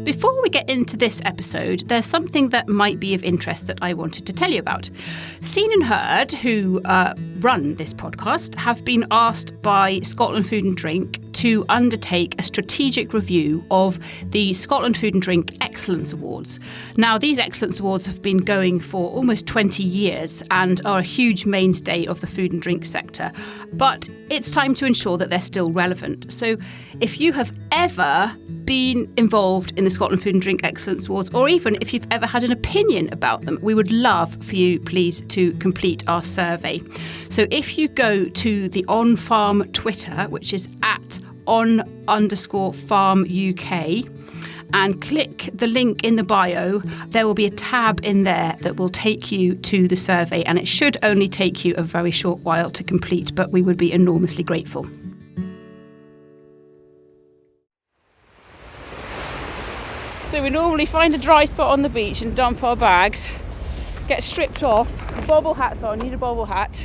Before we get into this episode, there's something that might be of interest that I wanted to tell you about. Scene and Heard, who run this podcast, have been asked by Scotland Food and Drink to undertake a strategic review of the Scotland Food and Drink Excellence Awards. Now, these Excellence Awards have been going for almost 20 years and are a huge mainstay of the food and drink sector. But it's time to ensure that they're still relevant. So if you have ever been involved in the Scotland Food and Drink Excellence Awards, or even if you've ever had an opinion about them, we would love for you, please, to complete our survey. So if you go to the On Farm Twitter, which is at @on_farm UK, and click the link in the bio, there will be a tab in there that will take you to the survey, and it should only take you a very short while to complete, but we would be enormously grateful. So we normally find a dry spot on the beach and dump our bags, get stripped off, bobble hats on, need a bobble hat,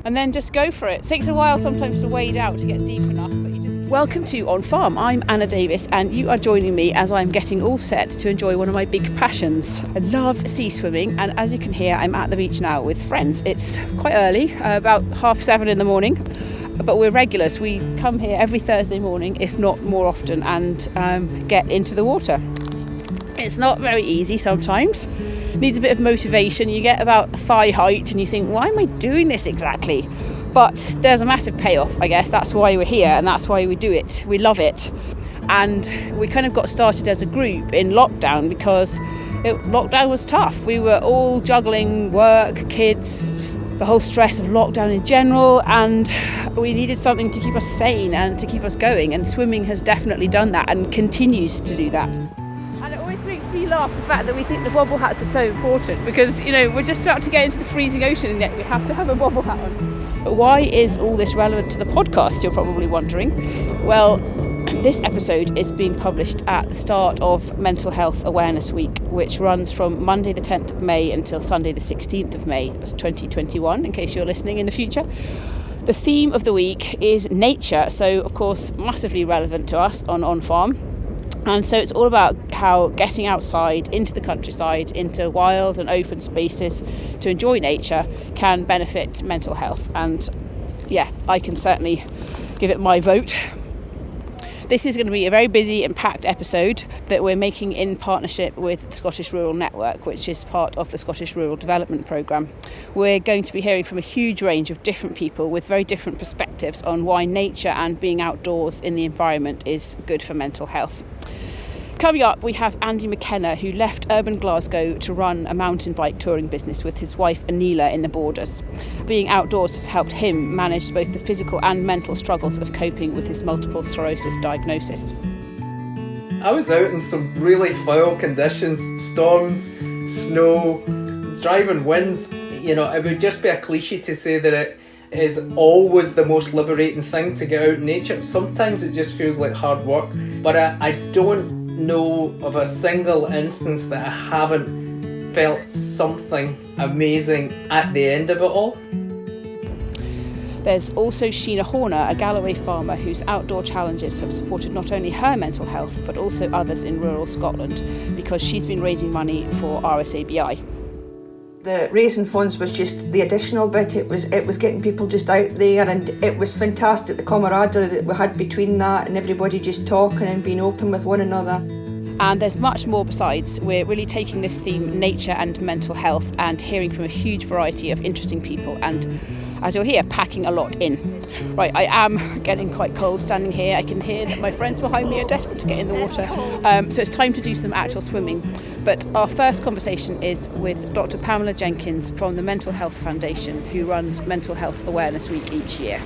and then just go for it. It takes a while sometimes to wade out to get deep enough, but you just... Welcome to On Farm. I'm Anna Davis, and you are joining me as I'm getting all set to enjoy one of my big passions. I love sea swimming, and as you can hear, I'm at the beach now with friends. It's quite early, about 7:30 in the morning, but we're regulars. We come here every Thursday morning, if not more often, and get into the water. It's not very easy sometimes. Needs a bit of motivation. You get about thigh height and you think, why am I doing this exactly? But there's a massive payoff, I guess. That's why we're here and that's why we do it. We love it. And we kind of got started as a group in lockdown because lockdown was tough. We were all juggling work, kids, the whole stress of lockdown in general, and we needed something to keep us sane and to keep us going. And swimming has definitely done that and continues to do that. Makes me laugh the fact that we think the bobble hats are so important because, you know, we're just about to get into the freezing ocean and yet we have to have a bobble hat on. But why is all this relevant to the podcast, you're probably wondering? Well, this episode is being published at the start of Mental Health Awareness Week, which runs from Monday the 10th of May until Sunday the 16th of May. That's 2021, in case you're listening in the future. The theme of the week is nature, so of course massively relevant to us on Farm. And so it's all about how getting outside into the countryside, into wild and open spaces to enjoy nature can benefit mental health. And yeah, I can certainly give it my vote. This is going to be a very busy and packed episode that we're making in partnership with the Scottish Rural Network, which is part of the Scottish Rural Development Programme. We're going to be hearing from a huge range of different people with very different perspectives on why nature and being outdoors in the environment is good for mental health. Coming up, we have Andy McKenna, who left urban Glasgow to run a mountain bike touring business with his wife Anila in the Borders. Being outdoors has helped him manage both the physical and mental struggles of coping with his multiple sclerosis diagnosis. I was out in some really foul conditions, storms, snow, driving winds. You know, it would just be a cliche to say that it is always the most liberating thing to get out in nature. Sometimes it just feels like hard work, but I don't know of a single instance that I haven't felt something amazing at the end of it all. There's also Sheena Horner, a Galloway farmer whose outdoor challenges have supported not only her mental health but also others in rural Scotland because she's been raising money for RSABI. The raising funds was just the additional bit. It was getting people just out there, and it was fantastic, the camaraderie that we had between that and everybody just talking and being open with one another. And there's much more besides. We're really taking this theme, nature and mental health, and hearing from a huge variety of interesting people, and as you'll hear, packing a lot in. Right, I am getting quite cold standing here. I can hear that my friends behind me are desperate to get in the water. So it's time to do some actual swimming. But our first conversation is with Dr. Pamela Jenkins from the Mental Health Foundation, who runs Mental Health Awareness Week each year.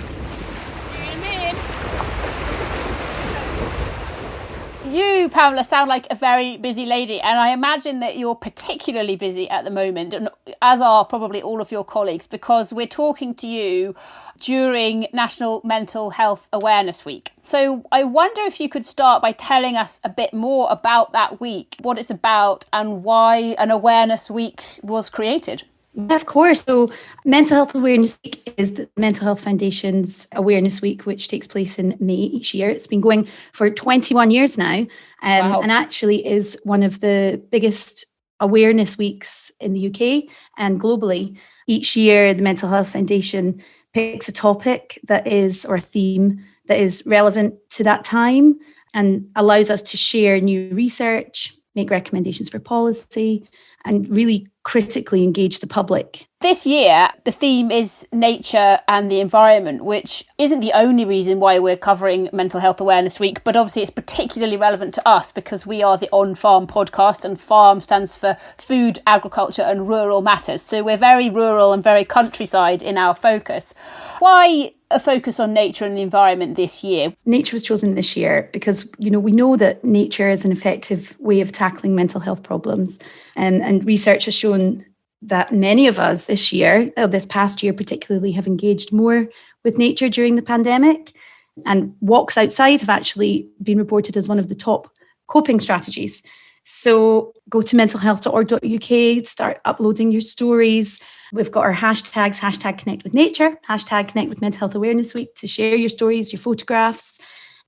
You, Pamela, sound like a very busy lady, and I imagine that you're particularly busy at the moment, and as are probably all of your colleagues, because we're talking to you during National Mental Health Awareness Week. So I wonder if you could start by telling us a bit more about that week, what it's about, and why an awareness week was created. Yeah, of course. So Mental Health Awareness Week is the Mental Health Foundation's Awareness Week, which takes place in May each year. It's been going for 21 years now, Wow. and actually is one of the biggest awareness weeks in the UK and globally. Each year, the Mental Health Foundation picks a topic that is, or a theme that is relevant to that time and allows us to share new research, make recommendations for policy, and really critically engage the public. This year, the theme is nature and the environment, which isn't the only reason why we're covering Mental Health Awareness Week, but obviously it's particularly relevant to us because we are the On Farm podcast, and farm stands for food, agriculture and rural matters. So we're very rural and very countryside in our focus. Why a focus on nature and the environment this year? Nature was chosen this year because, we know that nature is an effective way of tackling mental health problems. And research has shown that many of us this past year particularly, have engaged more with nature during the pandemic. And walks outside have actually been reported as one of the top coping strategies. So go to mentalhealth.org.uk, start uploading your stories. We've got our hashtags, #ConnectWithNature, #ConnectWithMentalHealthAwarenessWeek to share your stories, your photographs.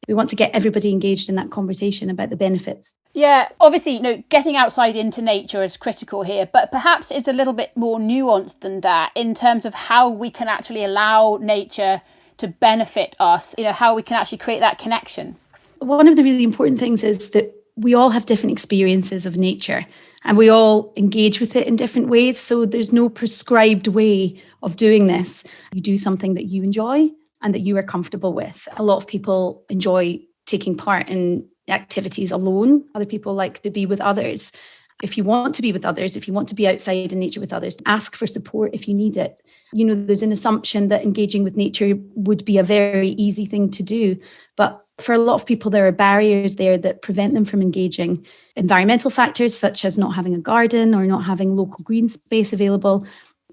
We want to get everybody engaged in that conversation about the benefits. Yeah, obviously, getting outside into nature is critical here, but perhaps it's a little bit more nuanced than that in terms of how we can actually allow nature to benefit us, how we can actually create that connection. One of the really important things is that we all have different experiences of nature and we all engage with it in different ways. So there's no prescribed way of doing this. You do something that you enjoy and that you are comfortable with. A lot of people enjoy taking part in activities alone. Other people like to be with others. If you want to be with others, if you want to be outside in nature with others, ask for support if you need it. There's an assumption that engaging with nature would be a very easy thing to do. But for a lot of people, there are barriers there that prevent them from engaging. Environmental factors such as not having a garden or not having local green space available,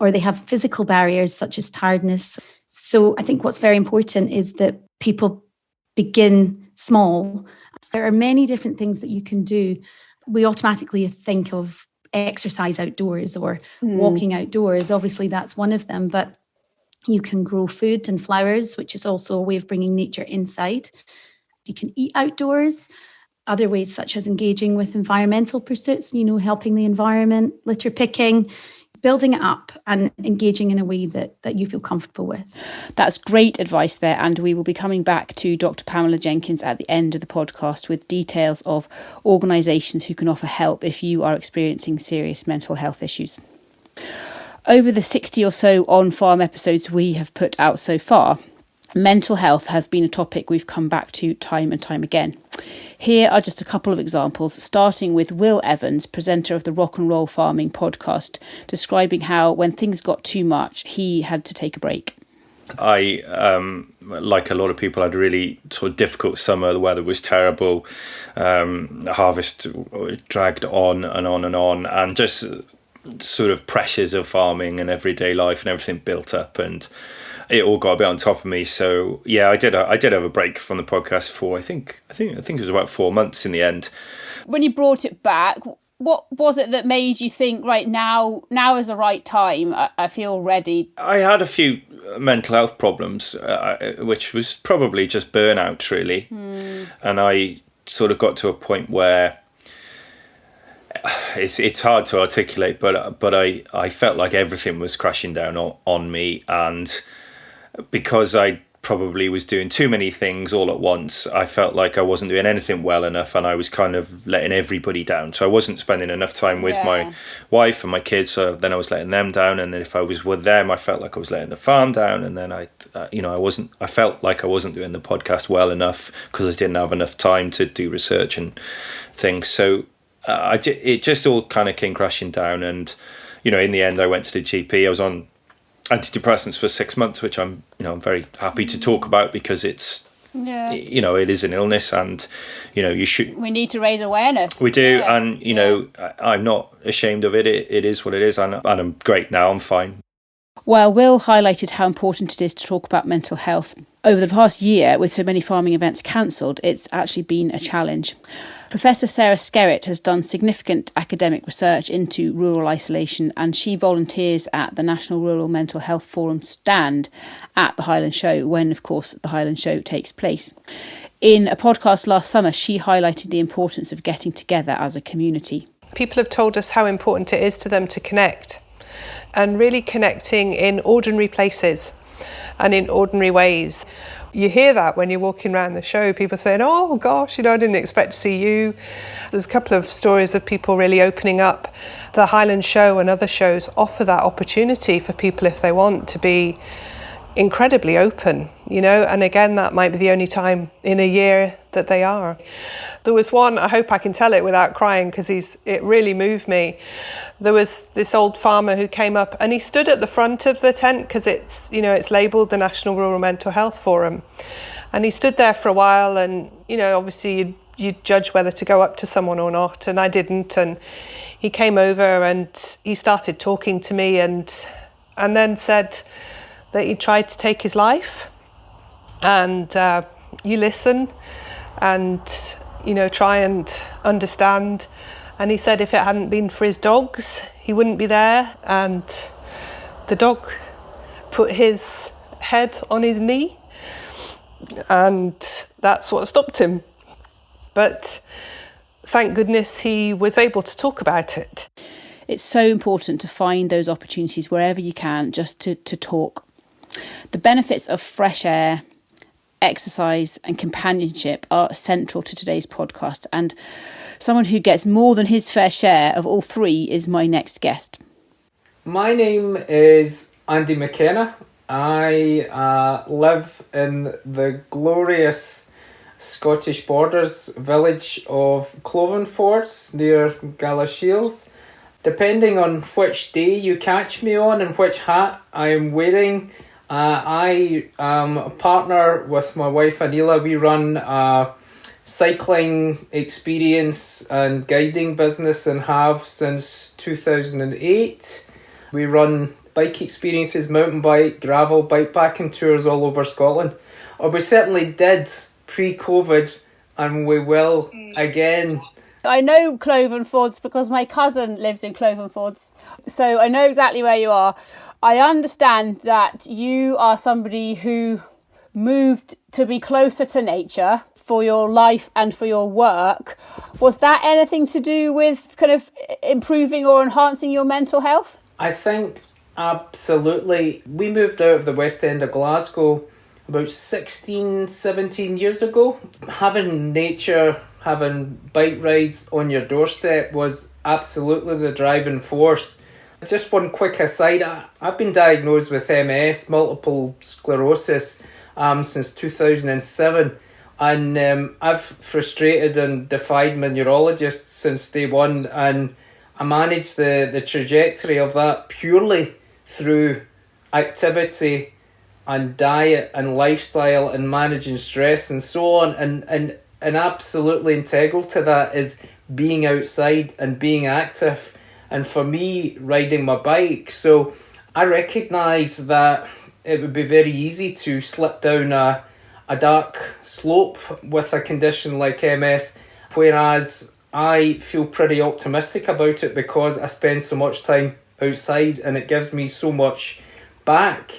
or they have physical barriers such as tiredness. So I think what's very important is that people begin small. There are many different things that you can do. We automatically think of exercise outdoors or walking outdoors. Obviously, that's one of them, but you can grow food and flowers, which is also a way of bringing nature inside. You can eat outdoors. Other ways such as engaging with environmental pursuits, helping the environment, litter picking, building it up and engaging in a way that you feel comfortable with. That's great advice there, and we will be coming back to Dr. Pamela Jenkins at the end of the podcast with details of organisations who can offer help if you are experiencing serious mental health issues. Over the 60 or so on-farm episodes we have put out so far, mental health has been a topic we've come back to time and time again. Here are just a couple of examples, starting with Will Evans, presenter of the Rock and Roll Farming podcast, describing how when things got too much, he had to take a break. I, like a lot of people, had a really sort of difficult summer. The weather was terrible. The harvest dragged on and on and on, and just sort of pressures of farming and everyday life and everything built up, and it all got a bit on top of me. So yeah, I did have a break from the podcast for I think it was about 4 months in the end. When you brought it back, what was it that made you think, right, now is the right time, I feel ready? I had a few mental health problems, which was probably just burnout really. And I sort of got to a point where it's hard to articulate, but I felt like everything was crashing down on me, and because I probably was doing too many things all at once, I felt like I wasn't doing anything well enough, and I was kind of letting everybody down. So I wasn't spending enough time with my wife and my kids, so then I was letting them down, and then if I was with them, I felt like I was letting the farm down, and then I felt like I wasn't doing the podcast well enough because I didn't have enough time to do research and things. So it just all kind of came crashing down, and in the end I went to the GP. I was on antidepressants for 6 months, which I'm very happy to talk about because it's it is an illness, and you should. We need to raise awareness. We do, and I'm not ashamed of it. It is what it is, and I'm great now. I'm fine. While Will highlighted how important it is to talk about mental health, over the past year, with so many farming events cancelled, it's actually been a challenge. Professor Sarah Skerritt has done significant academic research into rural isolation, and she volunteers at the National Rural Mental Health Forum stand at the Highland Show, when, of course, the Highland Show takes place. In a podcast last summer, she highlighted the importance of getting together as a community. People have told us how important it is to them to connect, and really connecting in ordinary places and in ordinary ways. You hear that when you're walking around the show, people saying, oh gosh, I didn't expect to see you. There's a couple of stories of people really opening up. The Highland Show and other shows offer that opportunity for people, if they want, to be incredibly open, and again, that might be the only time in a year that they are. There was one, I hope I can tell it without crying because it really moved me. There was this old farmer who came up and he stood at the front of the tent because it's labelled the National Rural Mental Health Forum. And he stood there for a while and, obviously you'd judge whether to go up to someone or not, and I didn't. And he came over and he started talking to me and then said that he tried to take his life. And you listen and, try and understand. And he said if it hadn't been for his dogs, he wouldn't be there. And the dog put his head on his knee, and that's what stopped him. But thank goodness he was able to talk about it. It's so important to find those opportunities wherever you can, just to talk. The benefits of fresh air, exercise and companionship are central to today's podcast, and someone who gets more than his fair share of all three is my next guest. My name is Andy McKenna. I live in the glorious Scottish borders village of Clovenfords near Galashiels. Depending on which day you catch me on and which hat I am wearing, I am a partner with my wife Anila. We run a cycling experience and guiding business and have since 2008. We run bike experiences, mountain bike, gravel, bikepacking tours all over Scotland. Or we certainly did pre-COVID, and we will again. I know Clovenfords because my cousin lives in Clovenfords, so I know exactly where you are. I understand that you are somebody who moved to be closer to nature for your life and for your work. Was that anything to do with kind of improving or enhancing your mental health? I think absolutely. We moved out of the West End of Glasgow about 16, 17 years ago. Having nature, having bike rides on your doorstep was absolutely the driving force. Just one quick aside, I've been diagnosed with MS, multiple sclerosis, since 2007. And I've frustrated and defied my neurologist since day one, and I managed the trajectory of that purely through activity and diet and lifestyle and managing stress and so on. And absolutely integral to that is being outside and being active. And for me, riding my bike. So I recognise that it would be very easy to slip down a dark slope with a condition like MS, whereas I feel pretty optimistic about it because I spend so much time outside and it gives me so much back.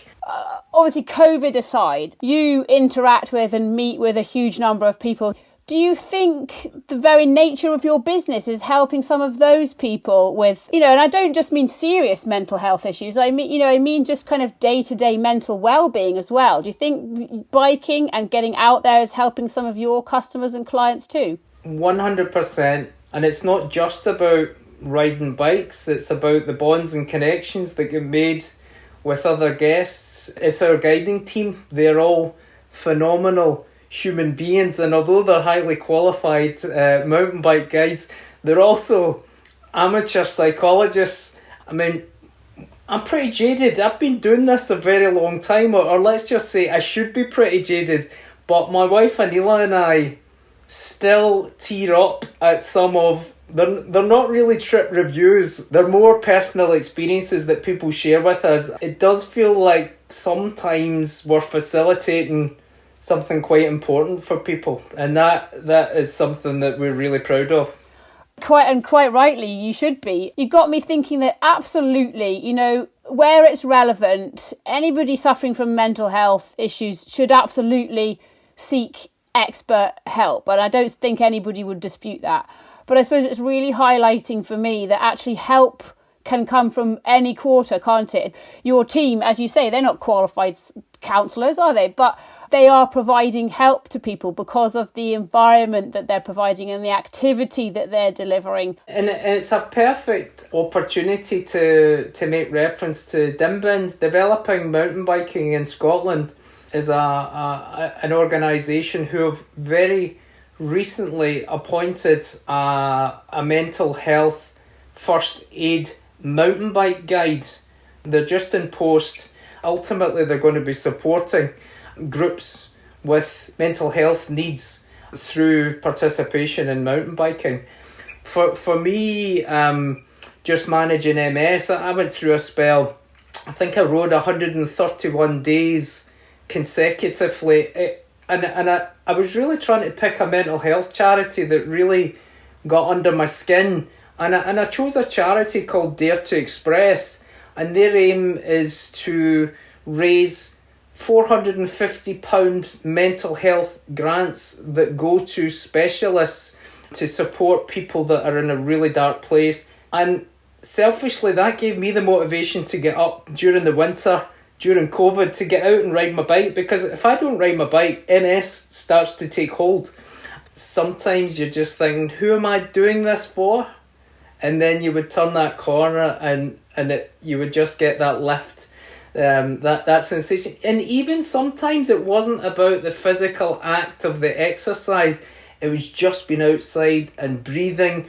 Obviously, COVID aside, you interact with and meet with a huge number of people. Do you think the very nature of your business is helping some of those people with, and I don't just mean serious mental health issues. I mean just kind of day-to-day mental well-being as well. Do you think biking and getting out there is helping some of your customers and clients too? 100%. And it's not just about riding bikes. It's about the bonds and connections that get made with other guests. It's our guiding team. They're all phenomenal human beings, and although they're highly qualified mountain bike guides, they're also amateur psychologists. I mean, I'm pretty jaded. I've been doing this a very long time, or let's just say I should be pretty jaded, but my wife Anila and I still tear up at some of... They're not really trip reviews. They're more personal experiences that people share with us. It does feel like sometimes we're facilitating something quite important for people. And that is something that we're really proud of. Quite rightly, you should be. You got me thinking that absolutely, where it's relevant, anybody suffering from mental health issues should absolutely seek expert help. And I don't think anybody would dispute that. But I suppose it's really highlighting for me that actually help can come from any quarter, can't it? Your team, as you say, they're not qualified counsellors, are they? But they are providing help to people because of the environment that they're providing and the activity that they're delivering. And it's a perfect opportunity to make reference to Dimbins. Developing Mountain Biking in Scotland is an organisation who have very recently appointed a mental health first aid mountain bike guide. They're just in post. Ultimately, they're going to be supporting groups with mental health needs through participation in mountain biking. For me, just managing MS, I went through a spell. I think I rode 131 days consecutively. And I was really trying to pick a mental health charity that really got under my skin. And I chose a charity called Dare to Express. And their aim is to raise £450 mental health grants that go to specialists to support people that are in a really dark place. And selfishly, that gave me the motivation to get up during the winter, during COVID, to get out and ride my bike, because if I don't ride my bike, MS starts to take hold. Sometimes you're just thinking, who am I doing this for? And then you would turn that corner and you would just get that lift, that sensation. And even sometimes it wasn't about the physical act of the exercise, it was just being outside and breathing.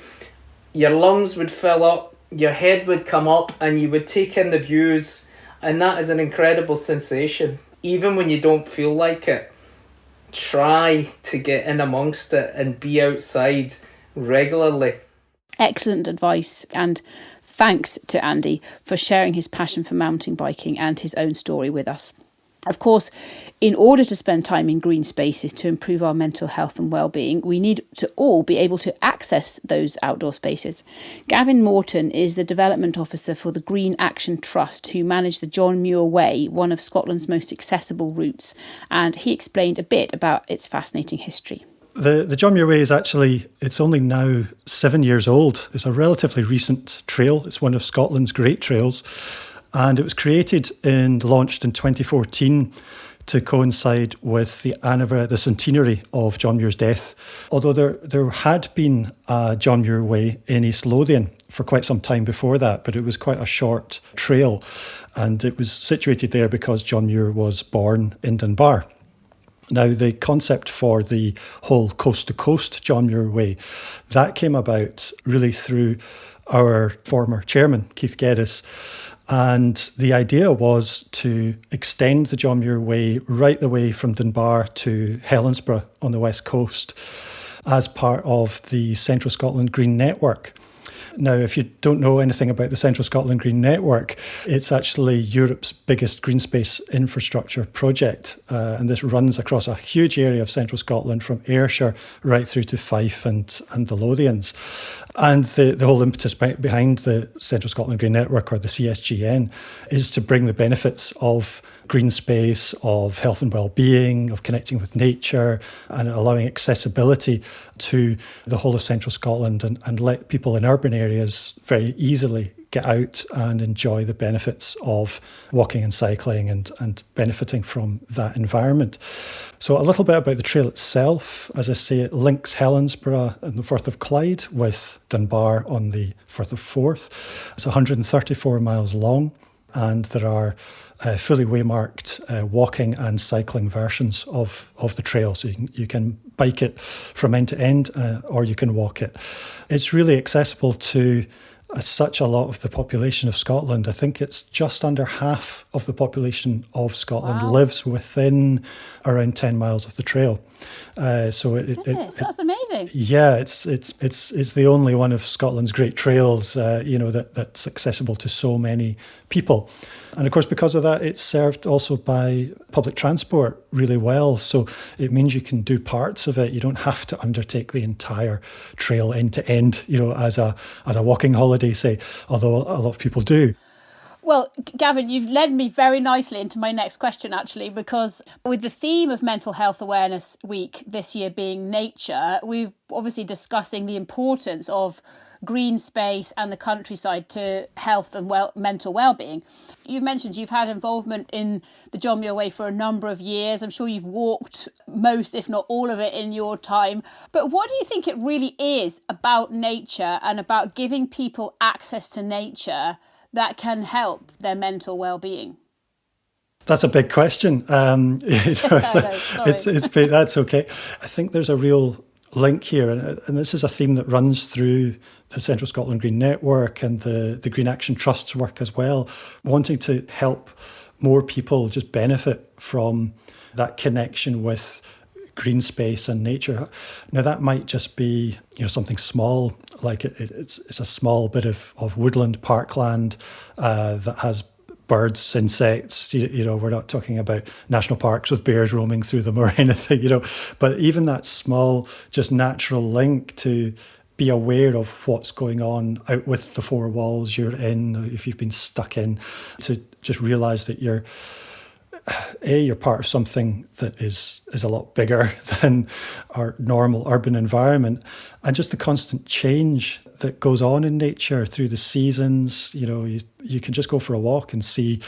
Your lungs would fill up, your head would come up, and you would take in the views. And that is an incredible sensation. Even when you don't feel like it, try to get in amongst it and be outside regularly. Excellent advice, and thanks to Andy for sharing his passion for mountain biking and his own story with us. Of course, in order to spend time in green spaces to improve our mental health and well-being, we need to all be able to access those outdoor spaces. Gavin Morton is the Development Officer for the Green Action Trust, who manage the John Muir Way, one of Scotland's most accessible routes, and he explained a bit about its fascinating history. The John Muir Way is it's only now 7 years old. It's a relatively recent trail. It's one of Scotland's great trails. And it was created and launched in 2014 to coincide with the centenary of John Muir's death. Although there had been a John Muir Way in East Lothian for quite some time before that, but it was quite a short trail. And it was situated there because John Muir was born in Dunbar. Now, the concept for the whole coast-to-coast John Muir Way, that came about really through our former chairman, Keith Geddes. And the idea was to extend the John Muir Way right the way from Dunbar to Helensburgh on the west coast as part of the Central Scotland Green Network. Now, if you don't know anything about the Central Scotland Green Network, it's actually Europe's biggest green space infrastructure project. And this runs across a huge area of Central Scotland from Ayrshire right through to Fife and the Lothians. And the whole impetus behind the Central Scotland Green Network, or the CSGN, is to bring the benefits of green space, of health and well-being, of connecting with nature, and allowing accessibility to the whole of Central Scotland and let people in urban areas very easily get out and enjoy the benefits of walking and cycling and benefiting from that environment. So a little bit about the trail itself. As I say, it links Helensburgh and the Firth of Clyde with Dunbar on the Firth of Forth. It's 134 miles long, and there are fully waymarked walking and cycling versions of the trail. So you can bike it from end to end, or you can walk it. It's really accessible to such a lot of the population of Scotland. I think it's just under half of the population of Scotland lives within around 10 miles of the trail. That's amazing. Yeah, it's the only one of Scotland's great trails, that's accessible to so many people. And of course, because of that, it's served also by public transport really well. So it means you can do parts of it. You don't have to undertake the entire trail end to end, as a walking holiday, say, although a lot of people do. Well, Gavin, you've led me very nicely into my next question, actually, because with the theme of Mental Health Awareness Week this year being nature, we've obviously discussing the importance of green space and the countryside to health and mental well-being. You've mentioned you've had involvement in the John Muir Way for a number of years. I'm sure you've walked most, if not all of it, in your time. But what do you think it really is about nature and about giving people access to nature that can help their mental well-being? That's a big question. That's okay. I think there's a real link here, and this is a theme that runs through the Central Scotland Green Network and the Green Action Trust's work as well, wanting to help more people just benefit from that connection with green space and nature. Now, that might just be something small, like it's a small bit of woodland parkland that has birds, insects. We're not talking about national parks with bears roaming through them or anything, but even that small, just natural link to be aware of what's going on out with the four walls you're in, if you've been stuck in, to just realise that you're part of something that is a lot bigger than our normal urban environment, and just the constant change that goes on in nature through the seasons. You can just go for a walk and see,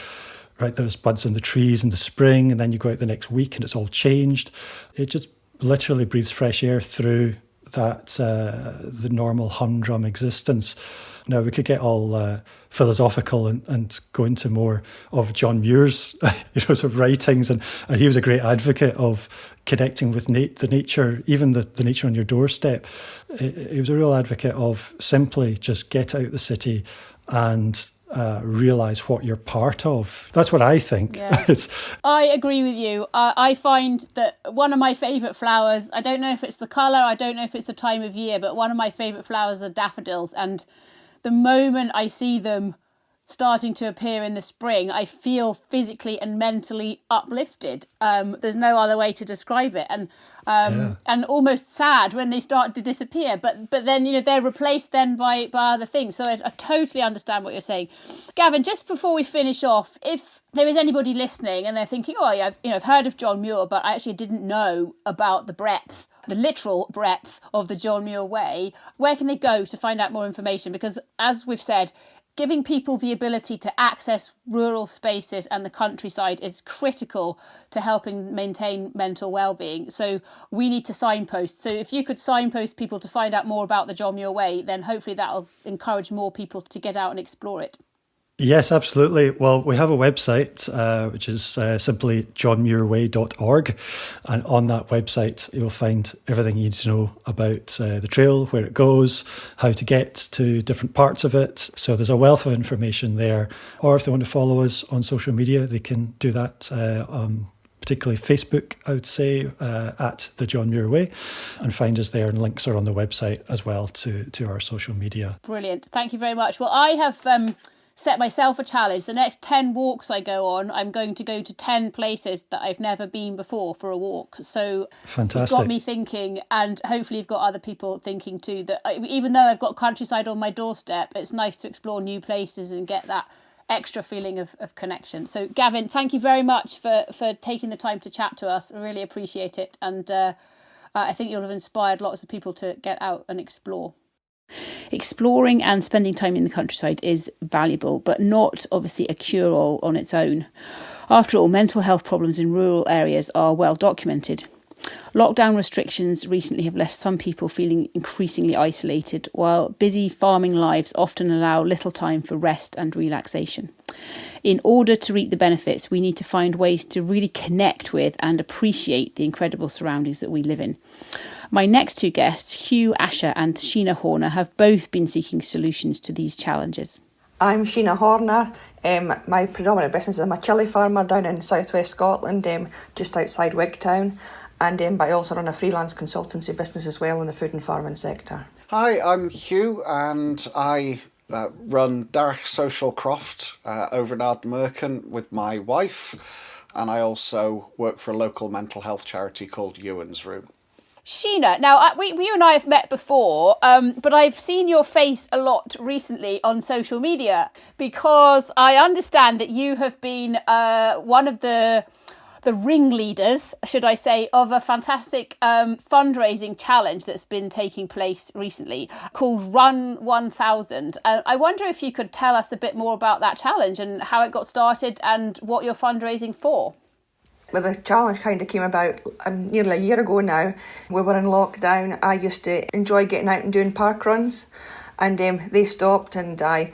right, there's buds in the trees in the spring, and then you go out the next week and it's all changed. It just literally breathes fresh air through that the normal humdrum existence. Now, we could get all philosophical and go into more of John Muir's sort of writings, and he was a great advocate of connecting with the nature, even the nature on your doorstep. He was a real advocate of simply just get out the city and realise what you're part of. That's what I think. Yeah. I agree with you. I find that one of my favourite flowers, I don't know if it's the colour, I don't know if it's the time of year, but one of my favourite flowers are daffodils, and the moment I see them starting to appear in the spring, I feel physically and mentally uplifted. There's no other way to describe it, and almost sad when they start to disappear. But then they're replaced then by other things. So I totally understand what you're saying, Gavin. Just before we finish off, if there is anybody listening and they're thinking, I've heard of John Muir, but I actually didn't know about the literal breadth of the John Muir Way, where can they go to find out more information? Because as we've said, giving people the ability to access rural spaces and the countryside is critical to helping maintain mental well-being. So we need to signpost. So if you could signpost people to find out more about the John Muir Way, then hopefully that'll encourage more people to get out and explore it. Yes, absolutely. Well, we have a website, which is simply johnmuirway.org. And on that website, you'll find everything you need to know about the trail, where it goes, how to get to different parts of it. So there's a wealth of information there. Or if they want to follow us on social media, they can do that on particularly Facebook, I would say, at the John Muir Way, and find us there. And links are on the website as well to our social media. Brilliant. Thank you very much. Well, I have set myself a challenge. The next 10 walks I go on, I'm going to go to 10 places that I've never been before for a walk. So fantastic. It's got me thinking, and hopefully you've got other people thinking too, that even though I've got countryside on my doorstep, it's nice to explore new places and get that extra feeling of connection. So Gavin, thank you very much for taking the time to chat to us. I really appreciate it. And I think you'll have inspired lots of people to get out and explore. Exploring and spending time in the countryside is valuable, but not obviously a cure-all on its own. After all, mental health problems in rural areas are well documented. Lockdown restrictions recently have left some people feeling increasingly isolated, while busy farming lives often allow little time for rest and relaxation. In order to reap the benefits, we need to find ways to really connect with and appreciate the incredible surroundings that we live in. My next two guests, Hugh Asher and Sheena Horner, have both been seeking solutions to these challenges. I'm Sheena Horner. My predominant business is I'm a chilli farmer down in southwest Scotland, just outside Wigtown. And I also run a freelance consultancy business as well in the food and farming sector. Hi, I'm Hugh, and I run Darach Social Croft over in Ardnamurchan with my wife, and I also work for a local mental health charity called Ewan's Room. Sheena, now you and I have met before, but I've seen your face a lot recently on social media because I understand that you have been one of the ringleaders, should I say, of a fantastic fundraising challenge that's been taking place recently called Run 1000. I wonder if you could tell us a bit more about that challenge and how it got started and what you're fundraising for. Well, the challenge kind of came about nearly a year ago now. We were in lockdown. I used to enjoy getting out and doing park runs, and they stopped, and I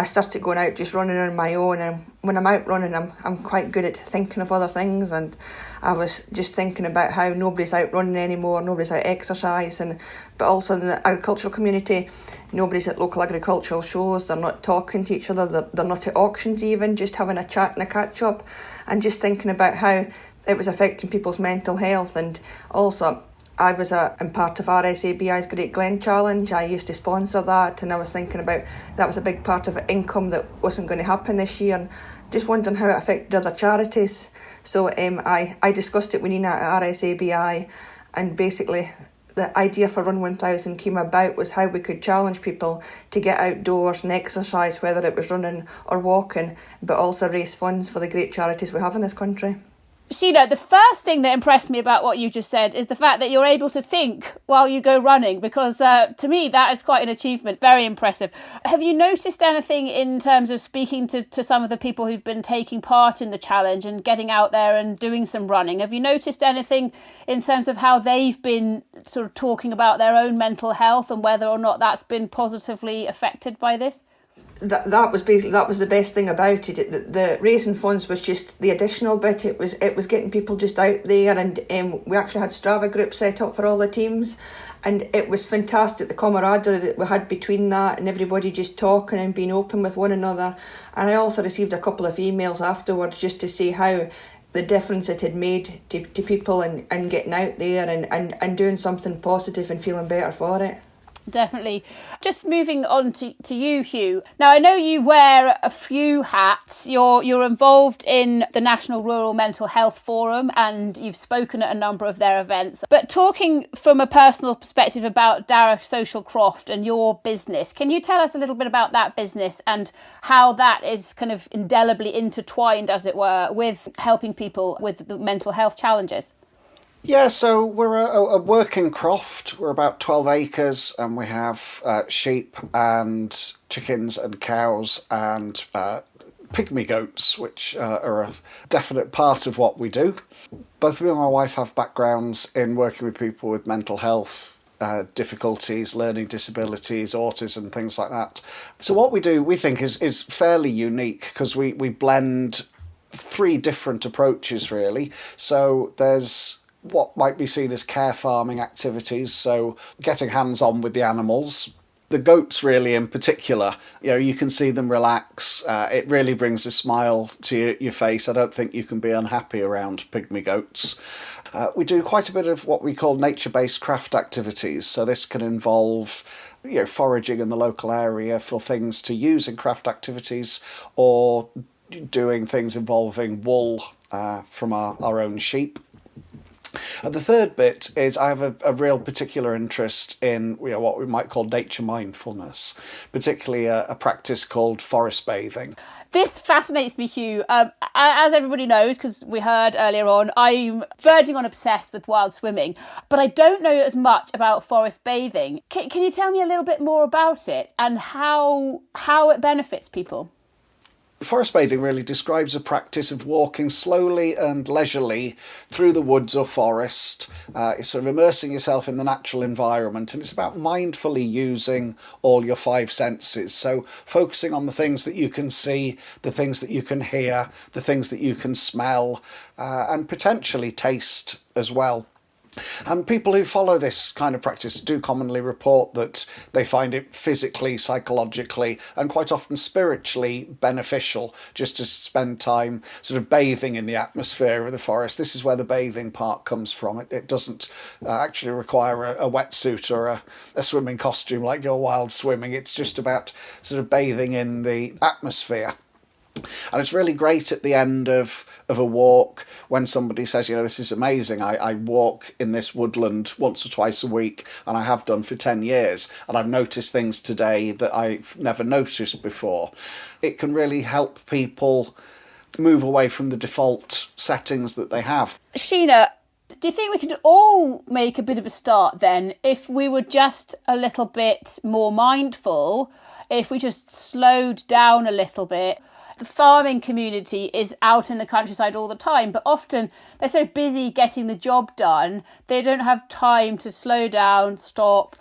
started going out just running on my own. And when I'm out running, I'm quite good at thinking of other things, and I was just thinking about how nobody's out running anymore, nobody's out exercising, but also in the agricultural community, nobody's at local agricultural shows, they're not talking to each other, they're not at auctions even, just having a chat and a catch up, and just thinking about how it was affecting people's mental health. And also I was in part of RSABI's Great Glen Challenge. I used to sponsor that, and I was thinking about that was a big part of income that wasn't going to happen this year, and just wondering how it affected other charities. So I discussed it with Nina at RSABI, and basically the idea for Run 1000 came about was how we could challenge people to get outdoors and exercise, whether it was running or walking, but also raise funds for the great charities we have in this country. Sheena, the first thing that impressed me about what you just said is the fact that you're able to think while you go running, because to me that is quite an achievement, very impressive. Have you noticed anything in terms of speaking to some of the people who've been taking part in the challenge and getting out there and doing some running? Have you noticed anything in terms of how they've been sort of talking about their own mental health and whether or not that's been positively affected by this? That was the best thing about it. The raising funds was just the additional bit. It was getting people just out there, and we actually had Strava groups set up for all the teams, and it was fantastic, the camaraderie that we had between that, and everybody just talking and being open with one another. And I also received a couple of emails afterwards just to say how the difference it had made to people and getting out there and doing something positive and feeling better for it. Definitely. Just moving on to you, Hugh. Now, I know you wear a few hats. You're involved in the National Rural Mental Health Forum, and you've spoken at a number of their events. But talking from a personal perspective about Darach Social Croft and your business, can you tell us a little bit about that business and how that is kind of indelibly intertwined, as it were, with helping people with the mental health challenges? Yeah, so we're a working croft. We're about 12 acres, and we have sheep and chickens and cows and pygmy goats, which are a definite part of what we do. Both me and my wife have backgrounds in working with people with mental health difficulties, learning disabilities, autism, things like that. So what we do, we think, is fairly unique because we blend three different approaches, really. So there's what might be seen as care farming activities, so getting hands-on with the animals. The goats, really, in particular, you can see them relax. It really brings a smile to your face. I don't think you can be unhappy around pygmy goats. We do quite a bit of what we call nature-based craft activities. So this can involve foraging in the local area for things to use in craft activities, or doing things involving wool from our own sheep. The third bit is I have a real particular interest in what we might call nature mindfulness, particularly a practice called forest bathing. This fascinates me, Hugh. As everybody knows, because we heard earlier on, I'm verging on obsessed with wild swimming, but I don't know as much about forest bathing. Can you tell me a little bit more about it and how it benefits people? Forest bathing really describes a practice of walking slowly and leisurely through the woods or forest, sort of immersing yourself in the natural environment, and it's about mindfully using all your five senses. So focusing on the things that you can see, the things that you can hear, the things that you can smell, and potentially taste as well. And people who follow this kind of practice do commonly report that they find it physically, psychologically, and quite often spiritually beneficial just to spend time sort of bathing in the atmosphere of the forest. This is where the bathing part comes from. It doesn't actually require a wetsuit or a swimming costume like your wild swimming. It's just about sort of bathing in the atmosphere. And it's really great at the end of a walk when somebody says, this is amazing. I walk in this woodland once or twice a week, and I have done for 10 years. And I've noticed things today that I've never noticed before. It can really help people move away from the default settings that they have. Sheena, do you think we could all make a bit of a start then if we were just a little bit more mindful, if we just slowed down a little bit? The farming community is out in the countryside all the time, but often they're so busy getting the job done, they don't have time to slow down, stop.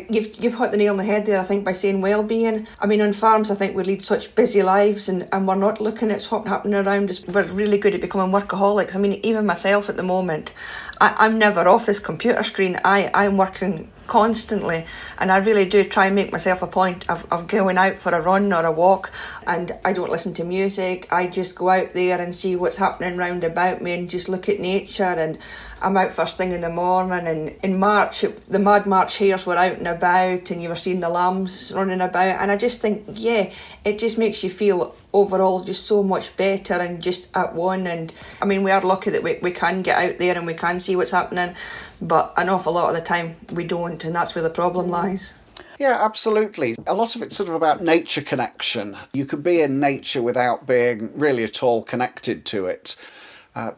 You've hit the nail on the head there, I think, by saying well-being. I mean, on farms, I think we lead such busy lives and we're not looking at what's happening around us. We're really good at becoming workaholics. I mean, even myself at the moment, I'm never off this computer screen. I'm working constantly, and I really do try and make myself a point of going out for a run or a walk, and I don't listen to music. I just go out there and see what's happening round about me and just look at nature. And I'm out first thing in the morning, and in March the Mad March hares were out and about, and you were seeing the lambs running about, and I just think, it just makes you feel overall just so much better and just at one. And I mean, we are lucky that we can get out there and we can see what's happening, but an awful lot of the time we don't, and that's where the problem lies. Yeah, absolutely. A lot of it's sort of about nature connection. You can be in nature without being really at all connected to it.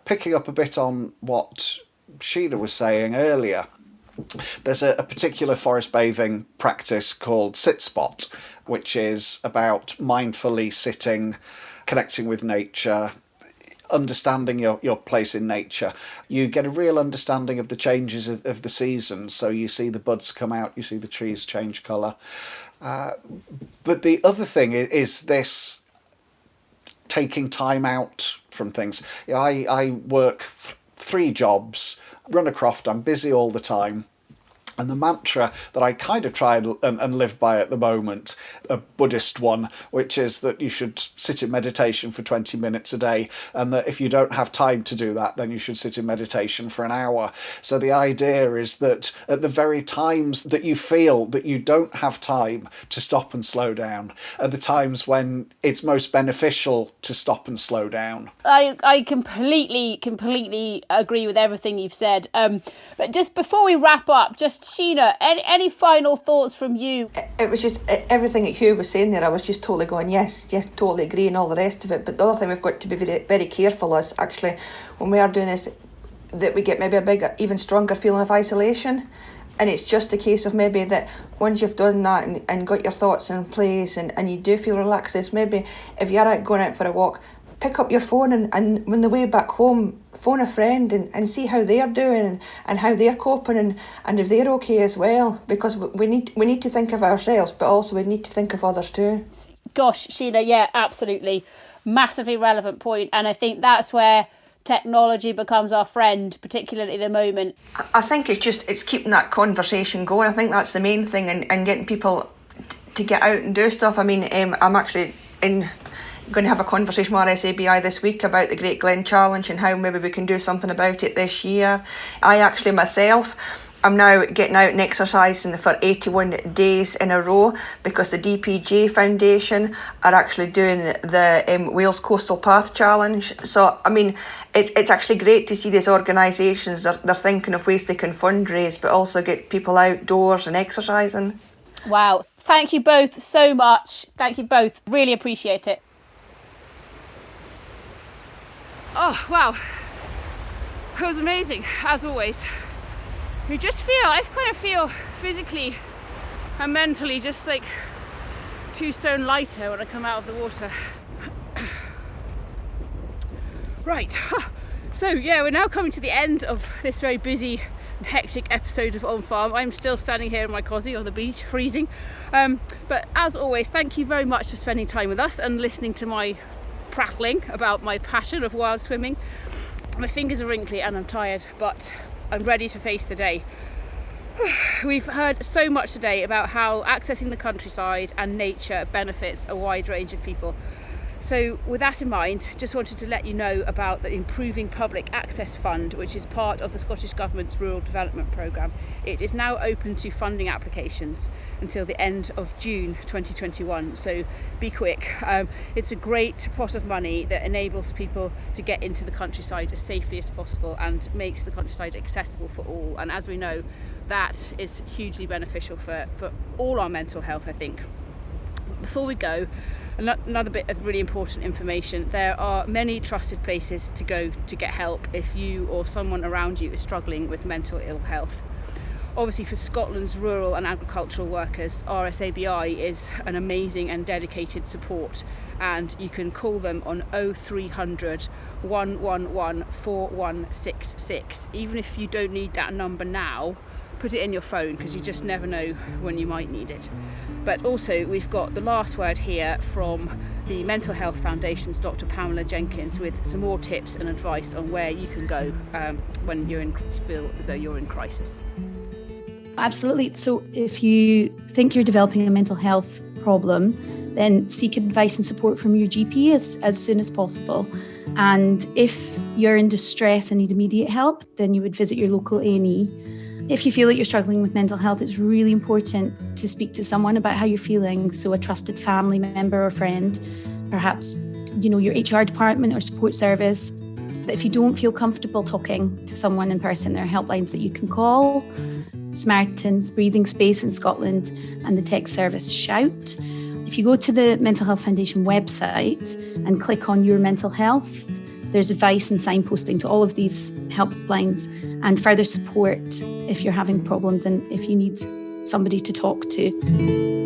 Picking up a bit on what Sheena was saying earlier, there's a particular forest bathing practice called sit spot, which is about mindfully sitting, connecting with nature, understanding your place in nature. You get a real understanding of the changes of the seasons. So you see the buds come out, you see the trees change colour. But the other thing is this taking time out from things. I work 3 jobs, run a croft, I'm busy all the time. And the mantra that I kind of try and live by at the moment, a Buddhist one, which is that you should sit in meditation for 20 minutes a day, and that if you don't have time to do that, then you should sit in meditation for an hour. So the idea is that at the very times that you feel that you don't have time to stop and slow down are the times when it's most beneficial to stop and slow down. I completely agree with everything you've said. But just before we wrap up, just Sheena, any final thoughts from you? It was just everything that Hugh was saying there. I was just totally going, yes, totally agree, and all the rest of it. But the other thing we've got to be very, very careful is actually when we are doing this, that we get maybe a bigger, even stronger feeling of isolation. And it's just a case of maybe that once you've done that and got your thoughts in place and you do feel relaxed, it's maybe if you're out going out for a walk, pick up your phone and on the way back home, phone a friend and see how they're doing and how they're coping and if they're okay as well. Because we need to think of ourselves, but also we need to think of others too. Gosh, Sheena, yeah, absolutely. Massively relevant point. And I think that's where technology becomes our friend, particularly at the moment. I think it's keeping that conversation going. I think that's the main thing, and getting people to get out and do stuff. I mean, I'm actually going to have a conversation with our SABI this week about the Great Glen Challenge and how maybe we can do something about it this year. I actually myself, I'm now getting out and exercising for 81 days in a row because the DPJ Foundation are actually doing the Wales Coastal Path Challenge. So, I mean, it's actually great to see these organisations, they're thinking of ways they can fundraise, but also get people outdoors and exercising. Wow. Thank you both so much. Thank you both. Really appreciate it. Oh, wow. It was amazing, as always. I kind of feel physically and mentally just like 2 stone lighter when I come out of the water. Right, so yeah, we're now coming to the end of this very busy and hectic episode of On Farm. I'm still standing here in my cosy on the beach, freezing. But as always, thank you very much for spending time with us and listening to my prattling about my passion of wild swimming. My fingers are wrinkly and I'm tired, but I'm ready to face the day. We've heard so much today about how accessing the countryside and nature benefits a wide range of people. So with that in mind, just wanted to let you know about the Improving Public Access Fund, which is part of the Scottish Government's Rural Development Programme. It is now open to funding applications until the end of June 2021, so be quick. It's a great pot of money that enables people to get into the countryside as safely as possible and makes the countryside accessible for all. And as we know, that is hugely beneficial for all our mental health, I think. Before we go, another bit of really important information. There are many trusted places to go to get help if you or someone around you is struggling with mental ill health. Obviously, for Scotland's rural and agricultural workers, RSABI is an amazing and dedicated support, and you can call them on 0300 111 4166. Even if you don't need that number now, put it in your phone, because you just never know when you might need it. But also, we've got the last word here from the Mental Health Foundation's Dr. Pamela Jenkins with some more tips and advice on where you can go when you feel as though you're in crisis. Absolutely. So if you think you're developing a mental health problem, then seek advice and support from your GP as soon as possible. And if you're in distress and need immediate help, then you would visit your local A&E. If you feel that you're struggling with mental health, it's really important to speak to someone about how you're feeling. So a trusted family member or friend, perhaps, your HR department or support service. But if you don't feel comfortable talking to someone in person, there are helplines that you can call. Samaritans, Breathing Space in Scotland, and the tech service Shout. If you go to the Mental Health Foundation website and click on Your Mental Health, there's advice and signposting to all of these helplines and further support if you're having problems and if you need somebody to talk to.